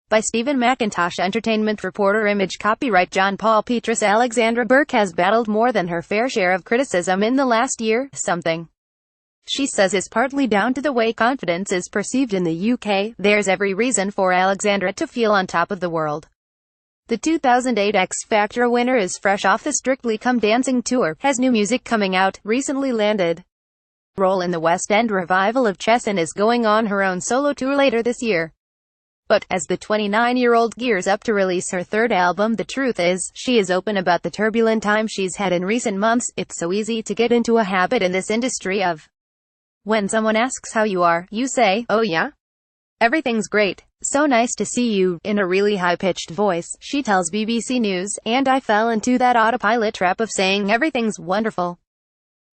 By Stephen McIntosh. Entertainment reporter. Image copyright John Paul Petrus. Alexandra Burke has battled more than her fair share of criticism in the last year, something she says is partly down to the way confidence is perceived in the UK. There's every reason for Alexandra to feel on top of the world. The 2008 X Factor winner is fresh off the Strictly Come Dancing tour, has new music coming out, recently landed role in the West End revival of Chess, and is going on her own solo tour later this year. But, as the 29-year-old gears up to release her third album, the truth is, she is open about the turbulent time she's had in recent months. It's so easy to get into a habit in this industry of, when someone asks how you are, you say, "Oh yeah? Everything's great. So nice to see you," in a really high-pitched voice, she tells BBC News, "And I fell into that autopilot trap of saying everything's wonderful.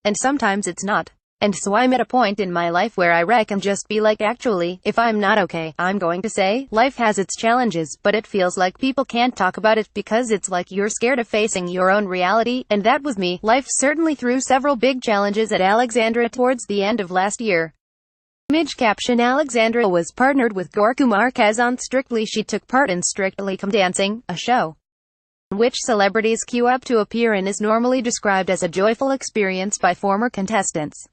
And sometimes it's not. And so I'm at a point in my life where I reckon just be like, actually, if I'm not okay, I'm going to say, life has its challenges, but it feels like people can't talk about it because it's like you're scared of facing your own reality, and that was me." Life certainly threw several big challenges at Alexandra towards the end of last year. Image caption. Alexandra was partnered with Gorky Marquez on Strictly. She took part in Strictly Come Dancing, a show in which celebrities queue up to appear and is normally described as a joyful experience by former contestants.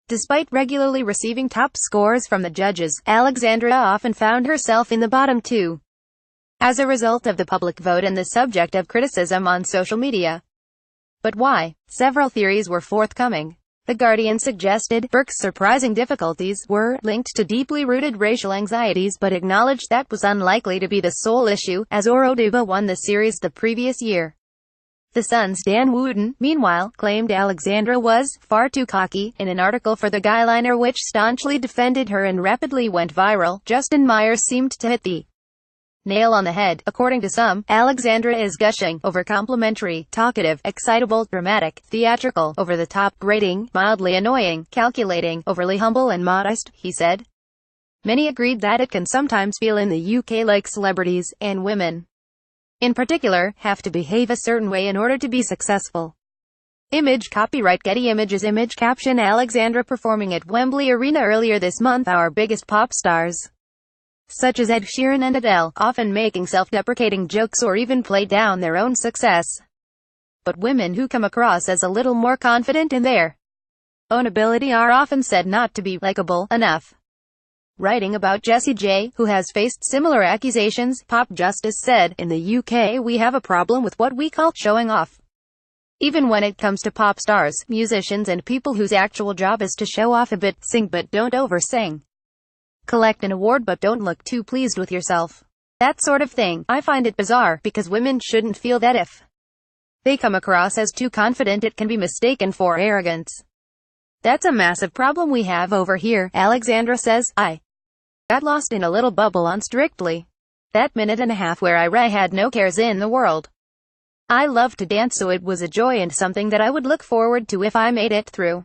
Despite regularly receiving top scores from the judges, Alexandra often found herself in the bottom two as a result of the public vote and the subject of criticism on social media. But why? Several theories were forthcoming. The Guardian suggested Burke's surprising difficulties were linked to deeply rooted racial anxieties, but acknowledged that was unlikely to be the sole issue, as Oroduba won the series the previous year. The Sun's Dan Wooten, meanwhile, claimed Alexandra was far too cocky. In an article for the Guyliner which staunchly defended her and rapidly went viral, Justin Myers seemed to hit the nail on the head. According to some, Alexandra is gushing, over-complimentary, talkative, excitable, dramatic, theatrical, over-the-top, grating, mildly annoying, calculating, overly humble and modest, he said. Many agreed that it can sometimes feel in the UK like celebrities, and women in particular, have to behave a certain way in order to be successful. Image copyright Getty Images. Image caption. Alexandra performing at Wembley Arena earlier this month. Our biggest pop stars, such as Ed Sheeran and Adele, often making self-deprecating jokes or even play down their own success. But women who come across as a little more confident in their own ability are often said not to be likable enough. Writing about Jessie J, who has faced similar accusations, Pop Justice said, "In the UK we have a problem with what we call showing off. Even when it comes to pop stars, musicians and people whose actual job is to show off a bit, sing but don't over-sing. Collect an award but don't look too pleased with yourself. That sort of thing. I find it bizarre, because women shouldn't feel that if they come across as too confident it can be mistaken for arrogance. That's a massive problem we have over here," Alexandra says. "I got lost in a little bubble on Strictly. That minute and a half where I had no cares in the world. I love to dance, so it was a joy and something that I would look forward to if I made it through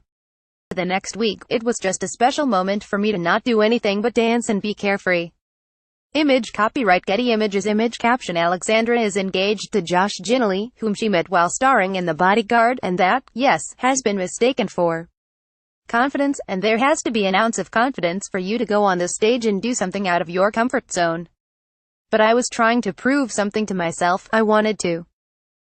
the next week. It was just a special moment for me to not do anything but dance and be carefree." Image copyright Getty Images. Image caption. Alexandra is engaged to Josh Ginley, whom she met while starring in The Bodyguard, and that, yes, has been mistaken for confidence, and there has to be an ounce of confidence for you to go on the stage and do something out of your comfort zone. But I was trying to prove something to myself. I wanted to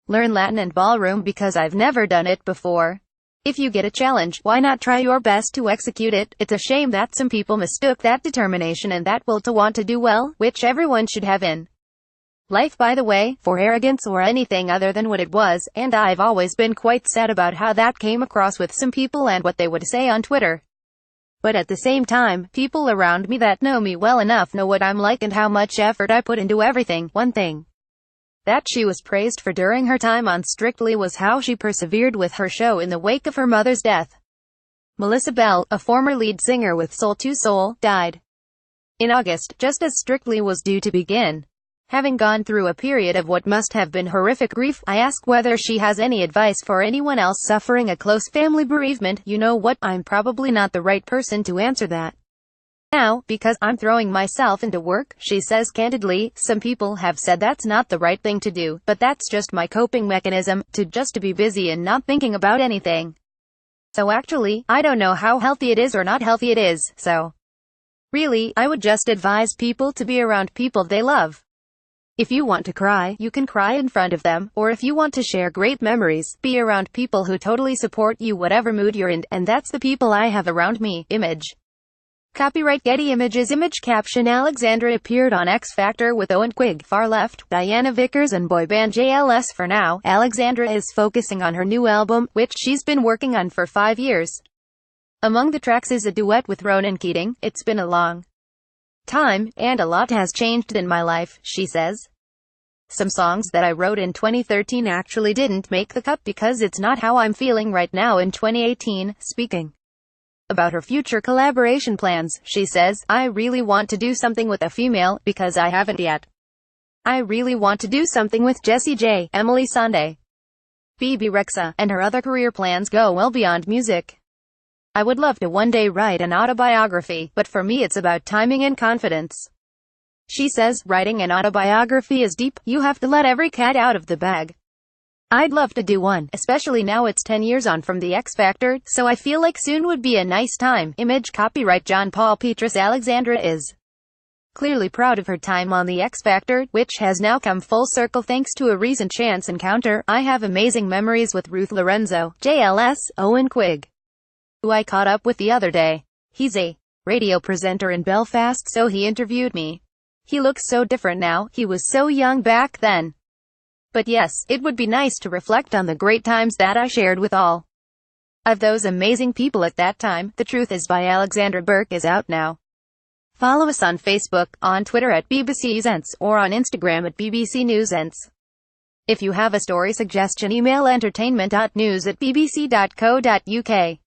learn Latin and ballroom because I've never done it before. If you get a challenge, why not try your best to execute it? It's a shame that some people mistook that determination and that will to want to do well, which everyone should have in life, by the way, for arrogance or anything other than what it was, and I've always been quite sad about how that came across with some people and what they would say on Twitter. But at the same time, people around me that know me well enough know what I'm like and how much effort I put into everything." One thing that she was praised for during her time on Strictly was how she persevered with her show in the wake of her mother's death. Melissa Bell, a former lead singer with Soul II Soul, died in August, just as Strictly was due to begin. Having gone through a period of what must have been horrific grief, I ask whether she has any advice for anyone else suffering a close family bereavement. "You know what, I'm probably not the right person to answer that now, because I'm throwing myself into work," she says candidly. "Some people have said that's not the right thing to do, but that's just my coping mechanism, to be busy and not thinking about anything. So actually, I don't know how healthy it is or not healthy it is, so Really, I would just advise people to be around people they love. If you want to cry, you can cry in front of them, or if you want to share great memories, be around people who totally support you whatever mood you're in, and that's the people I have around me. Image. Copyright Getty Images. Image caption: Alexandra appeared on X Factor with Owen Quigg, Far Left, Diana Vickers and boy band JLS. For now, Alexandra is focusing on her new album, which she's been working on for 5 years. Among the tracks is a duet with Ronan Keating. It's been a long time, and a lot has changed in my life, she says. Some songs that I wrote in 2013 actually didn't make the cut because it's not how I'm feeling right now in 2018. Speaking about her future collaboration plans, she says, I really want to do something with a female, because I haven't yet. I really want to do something with Jessie J, Emily Sandé, Bebe Rexha, and her other career plans go well beyond music. I would love to one day write an autobiography, but for me it's about timing and confidence. She says, writing an autobiography is deep, you have to let every cat out of the bag. I'd love to do one, especially now it's 10 years on from the X Factor, so I feel like soon would be a nice time. Image. Copyright John Paul Petrus. Alexandra is clearly proud of her time on the X Factor, which has now come full circle thanks to a recent chance encounter. I have amazing memories with Ruth Lorenzo, JLS, Owen Quigg, who I caught up with the other day. He's a radio presenter in Belfast, so he interviewed me. He looks so different now, he was so young back then. But yes, it would be nice to reflect on the great times that I shared with all of those amazing people at that time. The Truth Is by Alexandra Burke is out now. Follow us on Facebook, on Twitter at @BBCNews, or on Instagram at BBC Newsents. If you have a story suggestion, email entertainment.news@bbc.co.uk.